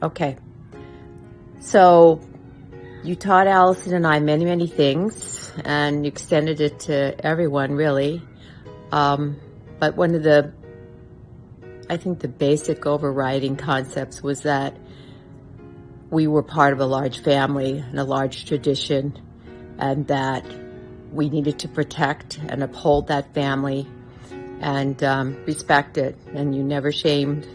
Okay. So you taught Allison and I many, many things, and you extended it to everyone, really. But one of I think the basic overriding concepts was that we were part of a large family and a large tradition, and that we needed to protect and uphold that family and respect it. And you never shamed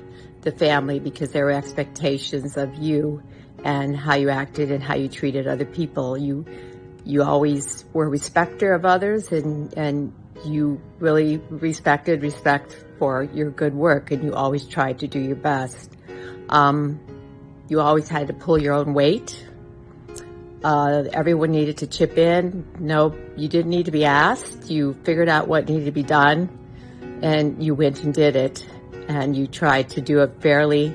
the family because there were expectations of you and how you acted and how you treated other people. You always were a respecter of others, and you really respect for your good work, and you always tried to do your best. You always had to pull your own weight. Everyone needed to chip in. No, you didn't need to be asked. You figured out what needed to be done, and you went and did it. And you tried to do it fairly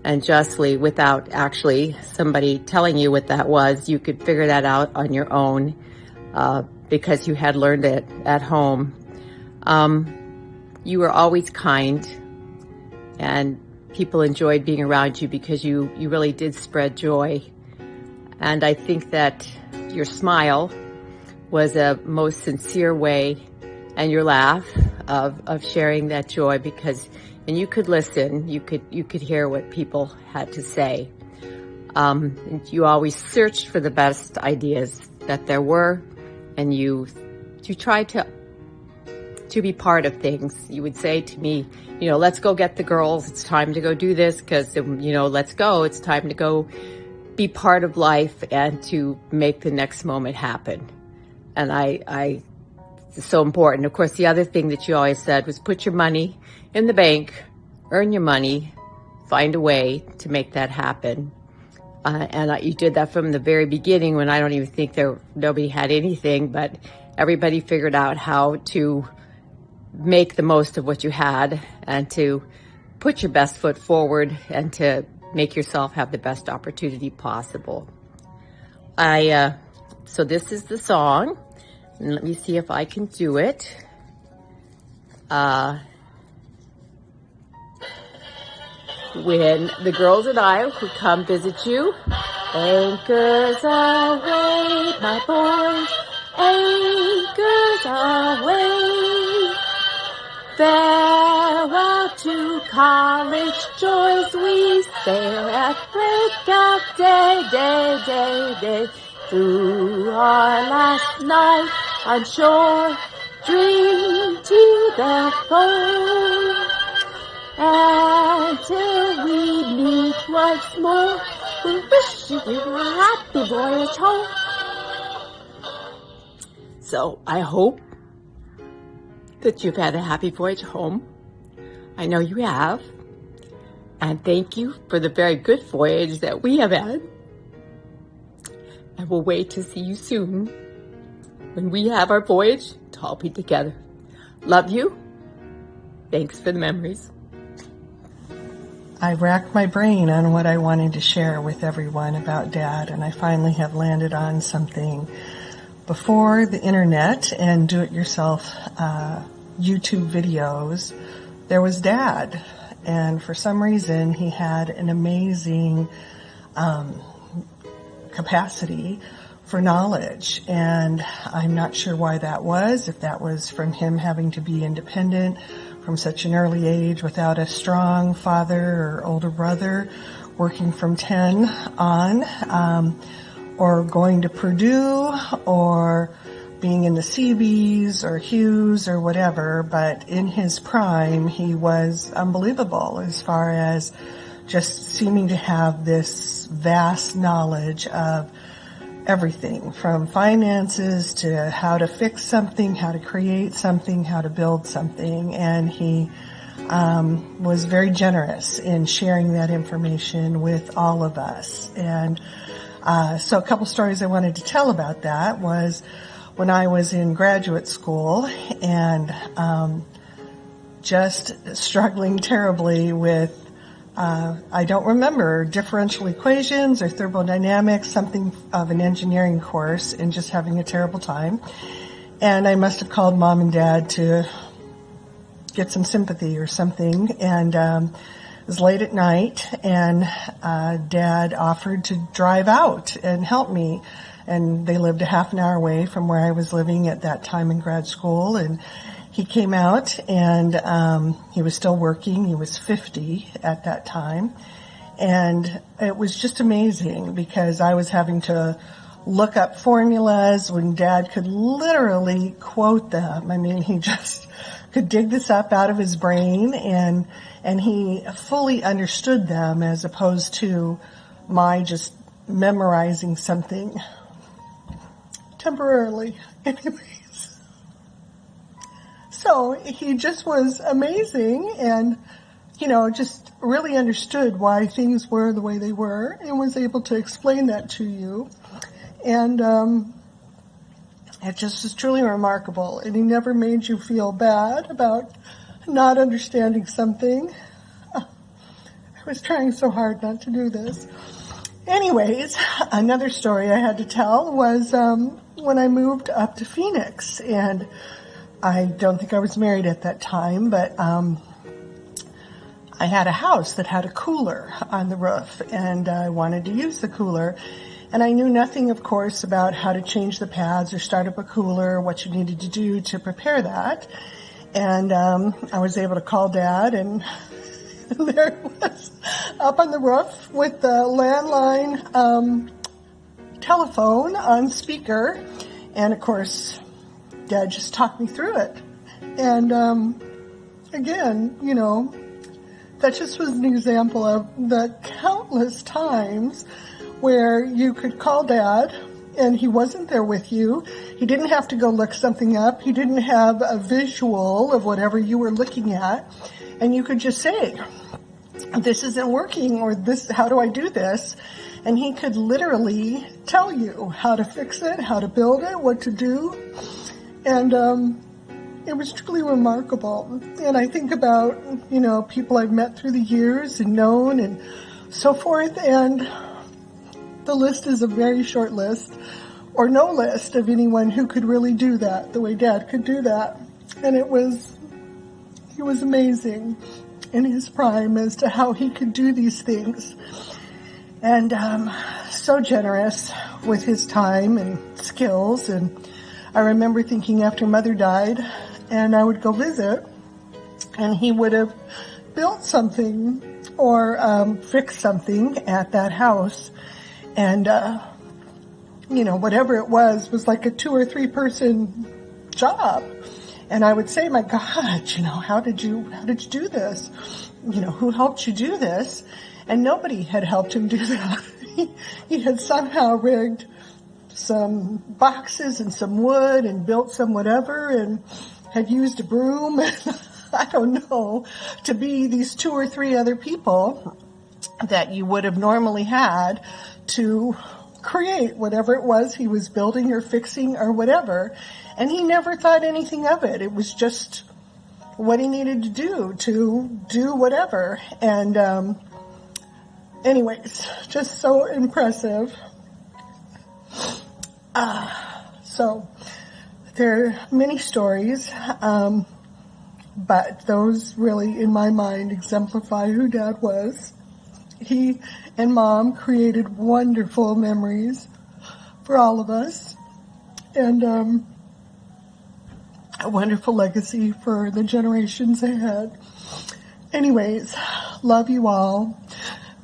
and justly without actually somebody telling you what that was. You could figure that out on your own because you had learned it at home. You were always kind, and people enjoyed being around you because you really did spread joy. And I think that your smile was a most sincere way, and your laugh of sharing that joy, and you could listen, you could hear what people had to say. You always searched for the best ideas that there were, and you tried to be part of things. You would say to me, let's go get the girls. It's time to go do this because, let's go. It's time to go be part of life and to make the next moment happen. And it's so important. Of course, the other thing that you always said was put your money in the bank, earn your money, find a way to make that happen. And you did that from the very beginning when I don't even think nobody had anything, but everybody figured out how to make the most of what you had and to put your best foot forward and to make yourself have the best opportunity possible. So this is the song, and let me see if I can do it. When the girls and I would come visit you, anchors aweigh, my boys, anchors aweigh. Farewell to college joys, we sail at break of day. Through our last night on shore, drink to the foam. Until we meet once more, we wish you a happy voyage home. So I hope that you've had a happy voyage home. I know you have. And thank you for the very good voyage that we have had. And we'll wait to see you soon when we have our voyage to all be together. Love you. Thanks for the memories. I racked my brain on what I wanted to share with everyone about Dad, and I finally have landed on something. Before the internet and do-it-yourself YouTube videos, there was Dad, and for some reason he had an amazing capacity for knowledge, and I'm not sure why that was, if that was from him having to be independent from such an early age without a strong father or older brother, working from 10 on, or going to Purdue, or being in the Seabees or Hughes or whatever. But in his prime, he was unbelievable as far as just seeming to have this vast knowledge of everything, from finances to how to fix something, how to create something, how to build something. And he was very generous in sharing that information with all of us. And so a couple stories I wanted to tell about that was when I was in graduate school and just struggling terribly with I don't remember differential equations or thermodynamics, something of an engineering course, and just having a terrible time. And I must have called Mom and Dad to get some sympathy or something. And It was late at night, and Dad offered to drive out and help me. And they lived a half an hour away from where I was living at that time in grad school. And he came out, and he was still working. He was 50 at that time. And it was just amazing because I was having to look up formulas when Dad could literally quote them. I mean, he just could dig this up out of his brain, and he fully understood them as opposed to my just memorizing something temporarily. Anyways. So he just was amazing and, just really understood why things were the way they were and was able to explain that to you. And it just was truly remarkable. And he never made you feel bad about not understanding something. I was trying so hard not to do this. Anyways, another story I had to tell was when I moved up to Phoenix. And I don't think I was married at that time, but I had a house that had a cooler on the roof, and I wanted to use the cooler. And I knew nothing, of course, about how to change the pads or start up a cooler, what you needed to do to prepare that. And I was able to call Dad, and there it was up on the roof with the landline telephone on speaker. And, of course, Dad just talked me through it. And again, that just was an example of the countless times where you could call Dad and he wasn't there with you. He didn't have to go look something up. He didn't have a visual of whatever you were looking at. And you could just say, this isn't working, or this, how do I do this? And he could literally tell you how to fix it, how to build it, what to do. And it was truly remarkable. And I think about, people I've met through the years and known and so forth, and the list is a very short list, or no list, of anyone who could really do that the way Dad could do that. And he was amazing in his prime as to how he could do these things. And so generous with his time and skills. And I remember thinking after Mother died, and I would go visit, and he would have built something or fixed something at that house. And, whatever it was like a 2 or 3 person job. And I would say, my God, how did you do this? Who helped you do this? And nobody had helped him do that. He had somehow rigged some boxes and some wood and built some whatever and had used a broom, I don't know, to be these 2 or 3 other people that you would have normally had to create whatever it was he was building or fixing or whatever. And he never thought anything of it. It was just what he needed to do whatever. And anyways, just so impressive. So there are many stories, but those really, in my mind, exemplify who Dad was. He and Mom created wonderful memories for all of us, and a wonderful legacy for the generations ahead. Anyways, love you all.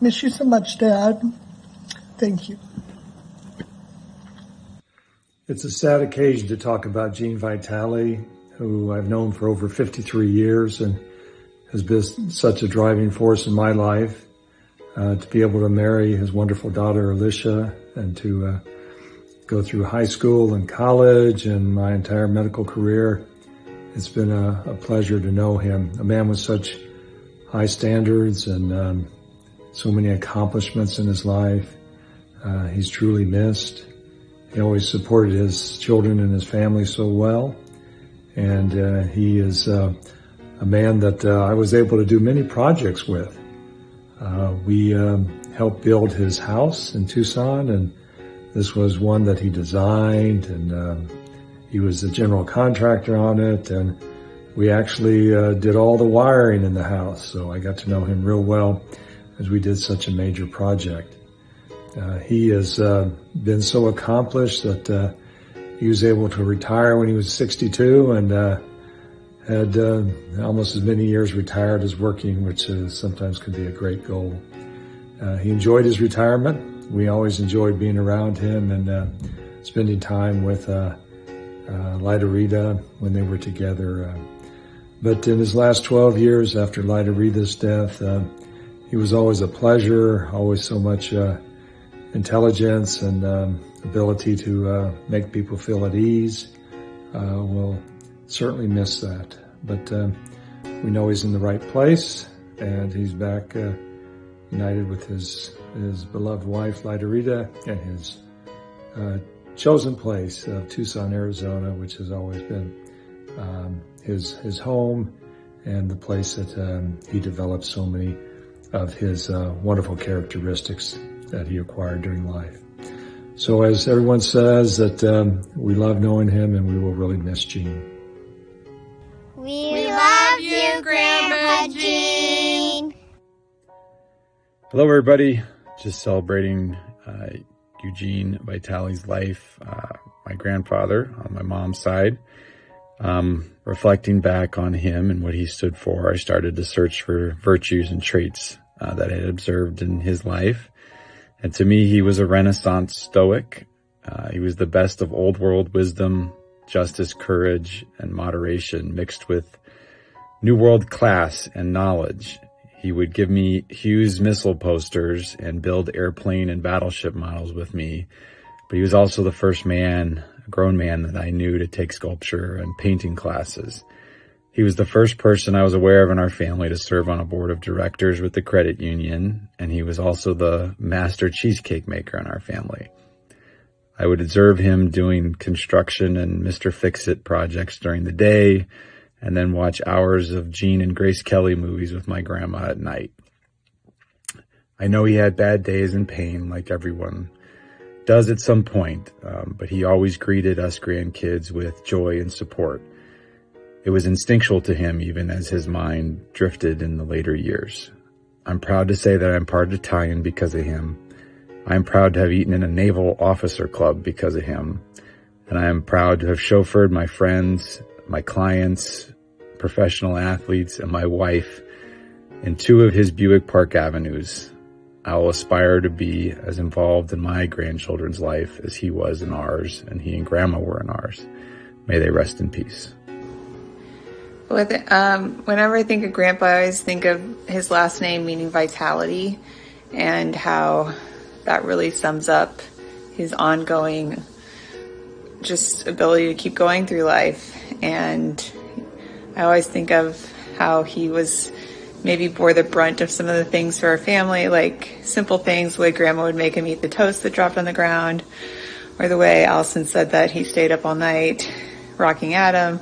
Miss you so much, Dad. Thank you. It's a sad occasion to talk about Eugene Vitale, who I've known for over 53 years and has been such a driving force in my life. To be able to marry his wonderful daughter, Alicia, and to go through high school and college and my entire medical career. It's been a pleasure to know him, a man with such high standards and so many accomplishments in his life. He's truly missed. He always supported his children and his family so well. And he is a man that I was able to do many projects with. We helped build his house in Tucson, and this was one that he designed, and he was the general contractor on it. And we actually did all the wiring in the house, so I got to know him real well as we did such a major project. He has been so accomplished that he was able to retire when he was 62 and had almost as many years retired as working, which sometimes can be a great goal. He enjoyed his retirement. We always enjoyed being around him and spending time with Lida Rita when they were together. But in his last 12 years after Lida Rita's death, he was always a pleasure, always so much intelligence and ability to make people feel at ease. We'll certainly miss that. But we know he's in the right place, and he's back united with his beloved wife, Lida Rita, and his chosen place of Tucson, Arizona, which has always been his home and the place that he developed so many of his wonderful characteristics that he acquired during life. So as everyone says, that we love knowing him and we will really miss Gene. We love you, Grandpa Gene. Hello, everybody. Just celebrating Eugene Vitale's life, my grandfather on my mom's side. Reflecting back on him and what he stood for, I started to search for virtues and traits that I had observed in his life. And to me, he was a Renaissance Stoic. He was the best of old world wisdom, justice, courage, and moderation mixed with new world class and knowledge. He would give me Hughes missile posters and build airplane and battleship models with me. But he was also the first man, a grown man, that I knew to take sculpture and painting classes. He was the first person I was aware of in our family to serve on a board of directors with the credit union, and he was also the master cheesecake maker in our family. I would observe him doing construction and Mr. Fix-It projects during the day, and then watch hours of Gene and Grace Kelly movies with my grandma at night. I know he had bad days and pain, like everyone does at some point, but he always greeted us grandkids with joy and support. It was instinctual to him even as his mind drifted in the later years. I'm proud to say that I'm part Italian because of him. I'm proud to have eaten in a naval officer club because of him. And I am proud to have chauffeured my friends, my clients, professional athletes, and my wife in 2 of his Buick Park Avenues. I will aspire to be as involved in my grandchildren's life as he was in ours, and he and Grandma were in ours. May they rest in peace. Whenever I think of Grandpa, I always think of his last name meaning vitality, and how that really sums up his ongoing just ability to keep going through life. And I always think of how he was maybe bore the brunt of some of the things for our family, like simple things, the way Grandma would make him eat the toast that dropped on the ground, or the way Allison said that he stayed up all night rocking Adam.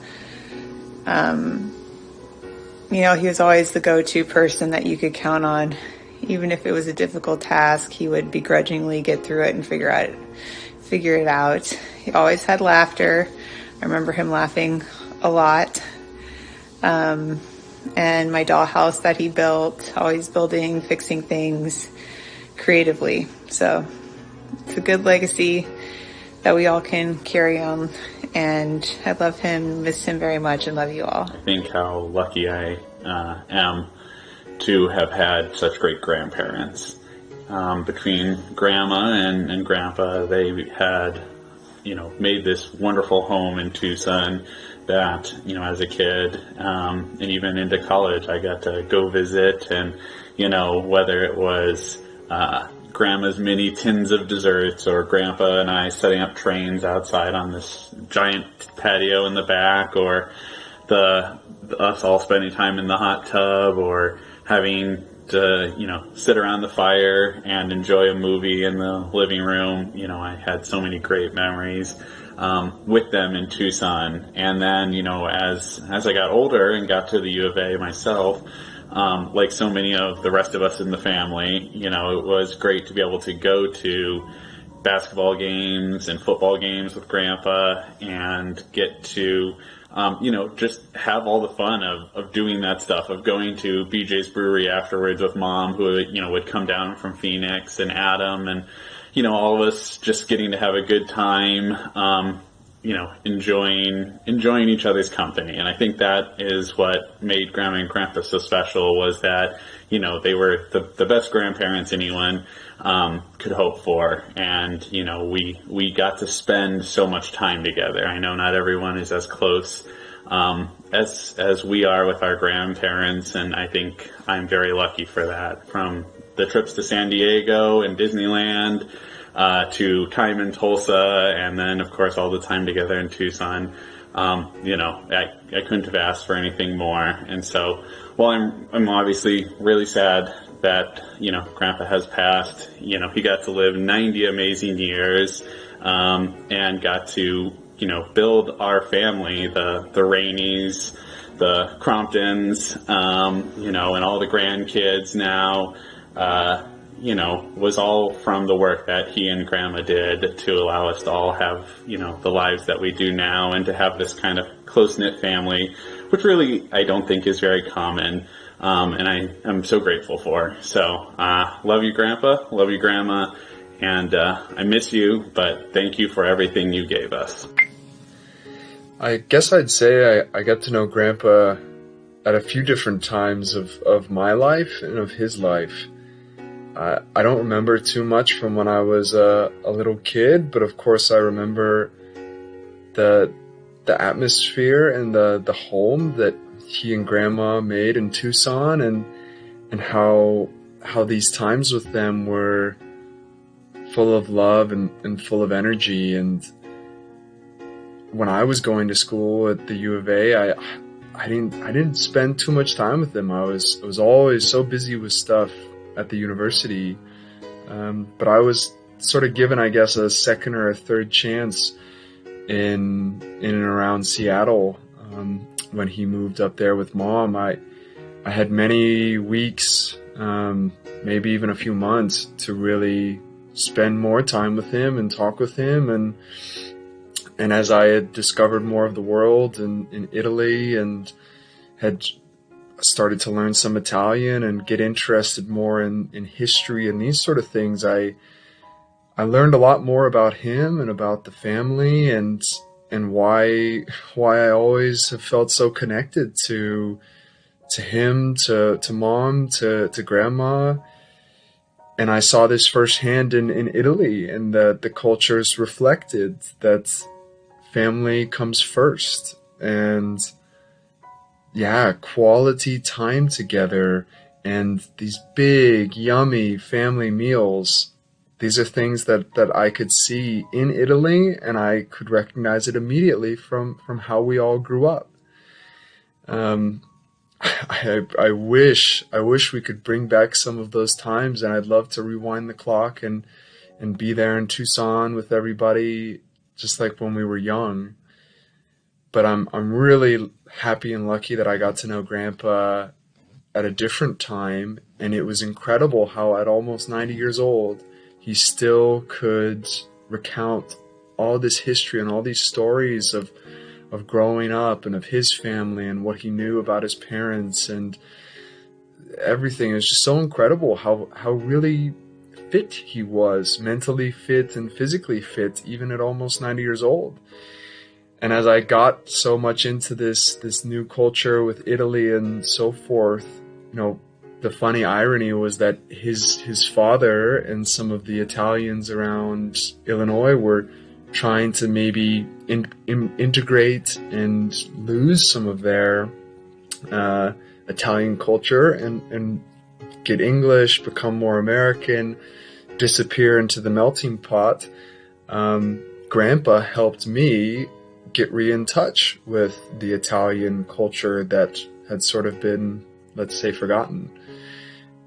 He was always the go-to person that you could count on. Even if it was a difficult task, he would begrudgingly get through it and figure it out. He always had laughter. I remember him laughing a lot. And my dollhouse that he built, always building, fixing things creatively. So it's a good legacy that we all can carry on. And I love him, miss him very much, and love you all. I think how lucky I am to have had such great grandparents. Between Grandma and Grandpa, they had, made this wonderful home in Tucson that, as a kid, and even into college, I got to go visit, and, whether it was, Grandma's mini tins of desserts, or Grandpa and I setting up trains outside on this giant patio in the back, or us all spending time in the hot tub, or having to, sit around the fire and enjoy a movie in the living room. I had so many great memories with them in Tucson. And then, as I got older and got to the U of A myself, like so many of the rest of us in the family, it was great to be able to go to basketball games and football games with Grandpa and get to, just have all the fun of doing that stuff, of going to BJ's Brewery afterwards with Mom, who, would come down from Phoenix, and Adam, and, all of us just getting to have a good time, enjoying each other's company. And I think that is what made Grandma and Grandpa so special, was that, they were the best grandparents anyone could hope for. And, we got to spend so much time together. I know not everyone is as close as we are with our grandparents, and I think I'm very lucky for that. From the trips to San Diego and Disneyland, to time in Tulsa, and then of course all the time together in Tucson. I couldn't have asked for anything more. And so, while I'm obviously really sad that, Grandpa has passed, he got to live 90 amazing years, and got to, build our family, the Rainey's, the Cromptons, and all the grandkids now, was all from the work that he and Grandma did to allow us to all have, the lives that we do now, and to have this kind of close-knit family, which really I don't think is very common, and I'm so grateful for. So, love you, Grandpa, love you, Grandma, and I miss you, but thank you for everything you gave us. I guess I'd say I got to know Grandpa at a few different times of my life and of his life. I don't remember too much from when I was a little kid, but of course I remember the atmosphere and the home that he and Grandma made in Tucson, and how these times with them were full of love and full of energy. And when I was going to school at the U of A, I didn't spend too much time with them. I was always so busy with stuff at the university, but I was sort of given, I guess, a second or a third chance in and around Seattle. When he moved up there with Mom, I had many weeks, maybe even a few months, to really spend more time with him and talk with him. And as I had discovered more of the world in Italy, and had started to learn some Italian and get interested more in history and these sort of things, I learned a lot more about him and about the family, and why I always have felt so connected to him, to Mom, to Grandma. And I saw this firsthand in Italy, and that the cultures reflected that family comes first, and quality time together, and these big, yummy family meals. These are things that I could see in Italy, and I could recognize it immediately from how we all grew up. I wish we could bring back some of those times, and I'd love to rewind the clock and be there in Tucson with everybody, just like when we were young. But I'm really happy and lucky that I got to know Grandpa at a different time, and it was incredible how at almost 90 years old, he still could recount all this history and all these stories of growing up, and of his family, and what he knew about his parents, and everything. It was just so incredible how really fit he was, mentally fit and physically fit, even at almost 90 years old. And as I got so much into this new culture with Italy and so forth, the funny irony was that his father and some of the Italians around Illinois were trying to maybe integrate and lose some of their Italian culture and get English, become more American, disappear into the melting pot. Grandpa helped me get in touch with the Italian culture that had sort of been, let's say, forgotten.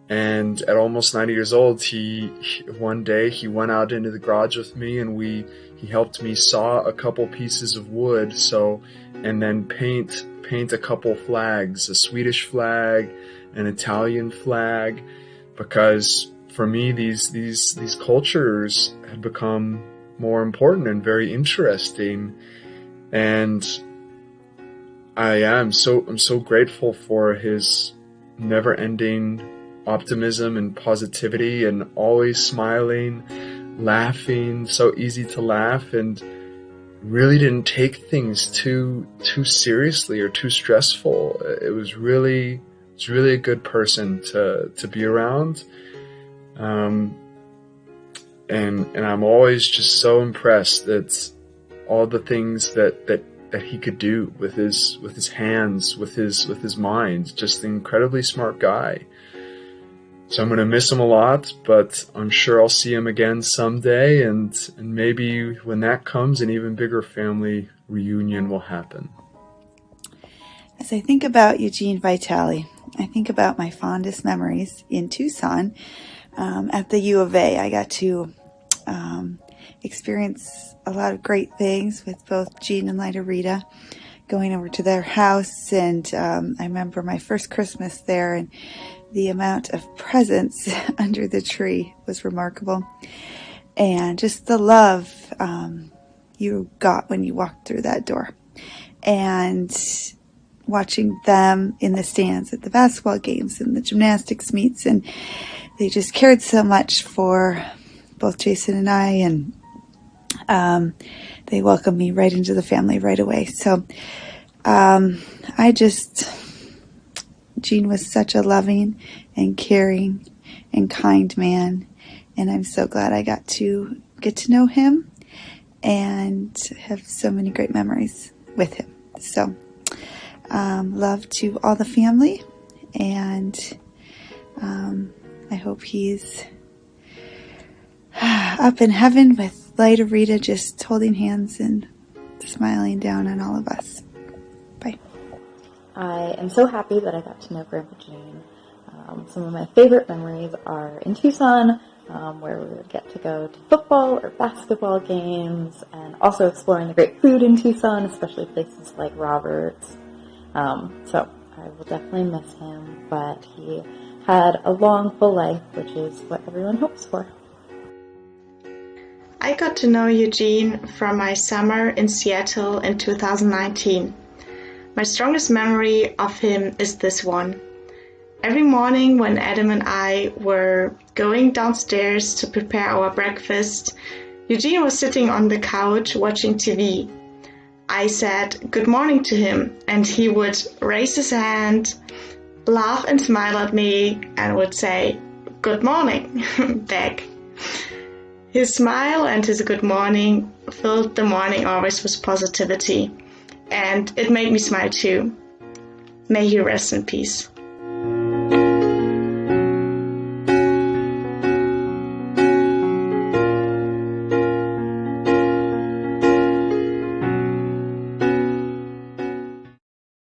And at almost 90 years old, one day he went out into the garage with me, and he helped me saw a couple pieces of wood, and then paint a couple flags, a Swedish flag, an Italian flag, because for me, these cultures had become more important and very interesting. And I'm so grateful for his never-ending optimism and positivity, and always smiling, laughing, so easy to laugh, and really didn't take things too seriously or too stressful. It was really a good person to be around. And I'm always just so impressed at all the things that he could do with his hands, with his mind. Just an incredibly smart guy. So I'm going to miss him a lot, but I'm sure I'll see him again someday, and maybe when that comes, an even bigger family reunion will happen. As I think about Eugene Vitale, I think about my fondest memories in Tucson at the U of A. I got to experience a lot of great things with both Gene and Lida Rita, going over to their house, and I remember my first Christmas there, and the amount of presents under the tree was remarkable. And just the love you got when you walked through that door. And watching them in the stands at the basketball games and the gymnastics meets. And they just cared so much for both Jason and I. And they welcomed me right into the family right away. So Gene was such a loving and caring and kind man, and I'm so glad I got to get to know him and have so many great memories with him. So love to all the family, and I hope he's up in heaven with Lida Rita, just holding hands and smiling down on all of us. Bye. I am so happy that I got to know Grandpa Gene. Some of my favorite memories are in Tucson, where we would get to go to football or basketball games, and also exploring the great food in Tucson, especially places like Robert's. So I will definitely miss him, but he had a long, full life, which is what everyone hopes for. I got to know Eugene from my summer in Seattle in 2019. My strongest memory of him is this one. Every morning when Adam and I were going downstairs to prepare our breakfast, Eugene was sitting on the couch watching TV. I said good morning to him, and he would raise his hand, laugh and smile at me, and would say good morning back. His smile and his good morning filled the morning always with positivity, and it made me smile too. May he rest in peace.